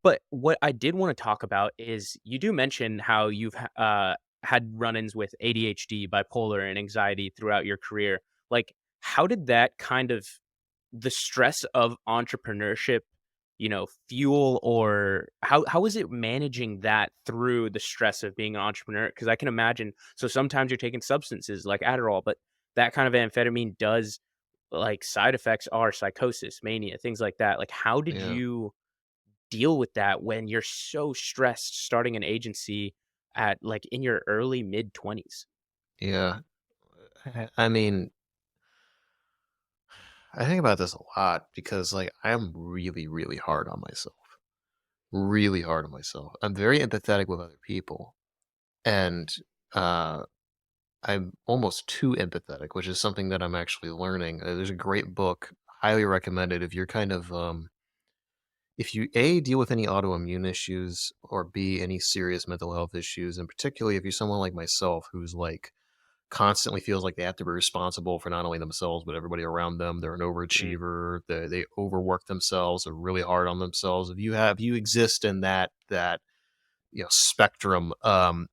But what I did wanna talk about is you do mention how you've had run-ins with ADHD, bipolar, and anxiety throughout your career. Like, how did that kind of the stress of entrepreneurship, fuel, or how is it managing that through the stress of being an entrepreneur? Because I can imagine so sometimes you're taking substances like Adderall, but that kind of amphetamine does like, side effects are psychosis, mania, things like that. Like, how did Yeah. you deal with that when you're so stressed starting an agency at, like, in your early mid-20s? Yeah. I mean, I think about this a lot because like I am really, really hard on myself. Really hard on myself. I'm very empathetic with other people. And uh I'm almost too empathetic, which is something that I'm actually learning. There's a great book, highly recommended if you're kind of if you A, deal with any autoimmune issues, or B, any serious mental health issues, and particularly if you're someone like myself who's like constantly feels like they have to be responsible for not only themselves but everybody around them. They're an Mm, overachiever. They overwork themselves. They're really hard on themselves. If you exist in that spectrum,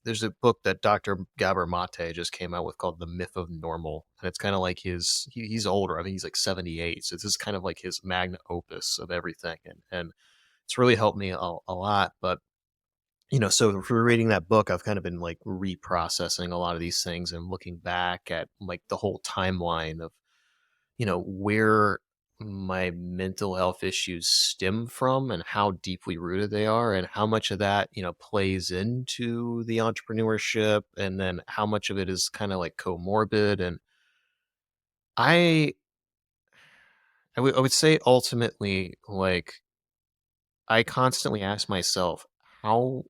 there's a book that Dr. Gabor Mate just came out with called The Myth of Normal, and it's kind of like he's older. I think he's like 78, so this is kind of like his magnum opus of everything, and it's really helped me a lot. But so for reading that book, I've kind of been like reprocessing a lot of these things and looking back at like the whole timeline of, where my mental health issues stem from and how deeply rooted they are and how much of that, plays into the entrepreneurship and then how much of it is kind of like comorbid. And I I would say ultimately, like I constantly ask myself, how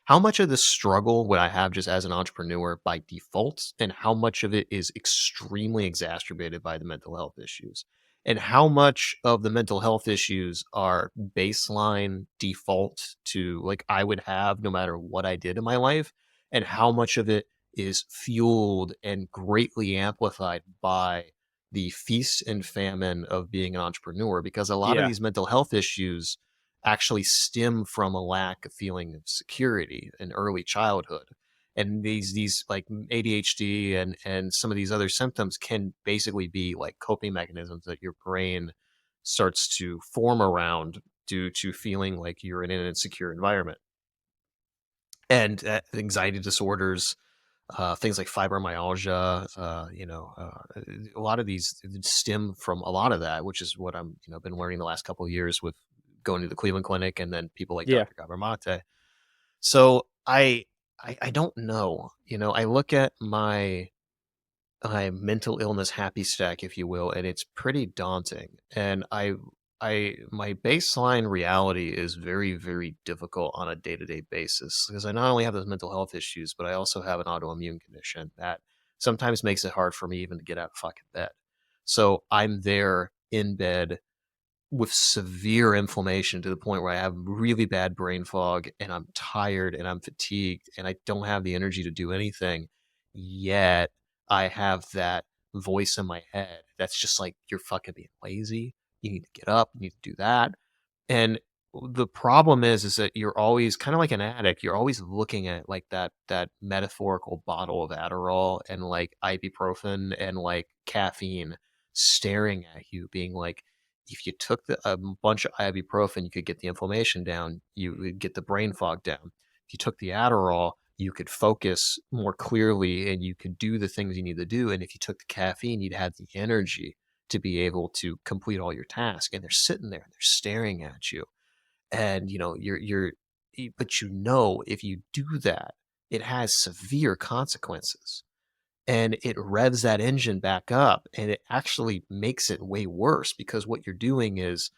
How much of the struggle would I have just as an entrepreneur by default, and how much of it is extremely exacerbated by the mental health issues? And how much of the mental health issues are baseline default to like I would have no matter what I did in my life? And how much of it is fueled and greatly amplified by the feast and famine of being an entrepreneur? Because a lot of yeah, these mental health issues actually stem from a lack of feeling of security in early childhood. And these like ADHD and some of these other symptoms can basically be like coping mechanisms that your brain starts to form around due to feeling like you're in an insecure environment. And anxiety disorders, things like fibromyalgia, a lot of these stem from a lot of that, which is what I'm, been learning the last couple of years with going to the Cleveland Clinic and then people like yeah. Dr. Gabor. So I don't know. I look at my mental illness happy stack, if you will, and it's pretty daunting. And I my baseline reality is very, very difficult on a day-to-day basis because I not only have those mental health issues, but I also have an autoimmune condition that sometimes makes it hard for me even to get out of fucking bed. So I'm there in bed with severe inflammation to the point where I have really bad brain fog and I'm tired and I'm fatigued and I don't have the energy to do anything. Yet I have that voice in my head that's just like, you're fucking being lazy. You need to get up. You need to do that. And the problem is that you're always kind of like an addict. You're always looking at like that metaphorical bottle of Adderall and like ibuprofen and like caffeine staring at you, being like, if you took a bunch of ibuprofen, you could get the inflammation down. You would get the brain fog down. If you took the Adderall, you could focus more clearly and you could do the things you need to do. And if you took the caffeine, you'd have the energy to be able to complete all your tasks. And they're sitting there and they're staring at you. And but if you do that, it has severe consequences and it revs that engine back up and it actually makes it way worse because what you're doing is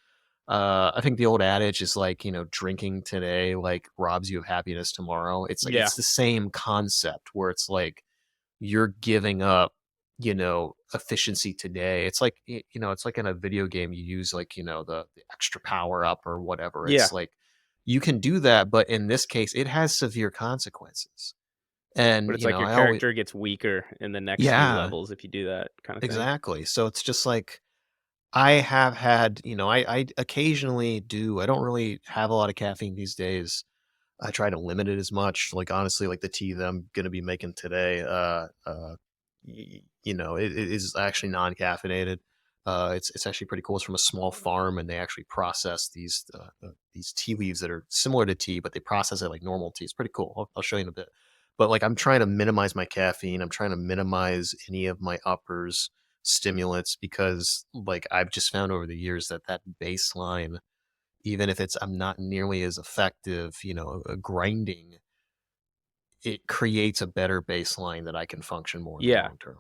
I think the old adage is like, drinking today like robs you of happiness tomorrow. It's like Yeah. it's the same concept where it's like you're giving up, efficiency today. It's like it's like in a video game you use like, the extra power up or whatever. Yeah. It's like you can do that, but in this case it has severe consequences. And, But it's like your I always character gets weaker in the next few yeah, levels if you do that kinda thing. exactly. So it's just like I have had, I occasionally do. I don't really have a lot of caffeine these days. I try to limit it as much. Like honestly, like the tea that I'm gonna be making today, it is actually non-caffeinated. It's actually pretty cool. It's from a small farm, and they actually process these tea leaves that are similar to tea, but they process it like normal tea. It's pretty cool. I'll show you in a bit. But like I'm trying to minimize my caffeine. I'm trying to minimize any of my uppers, stimulants, because like I've just found over the years that that baseline, even if it's I'm not nearly as effective, grinding, it creates a better baseline that I can function more in the Yeah. long term.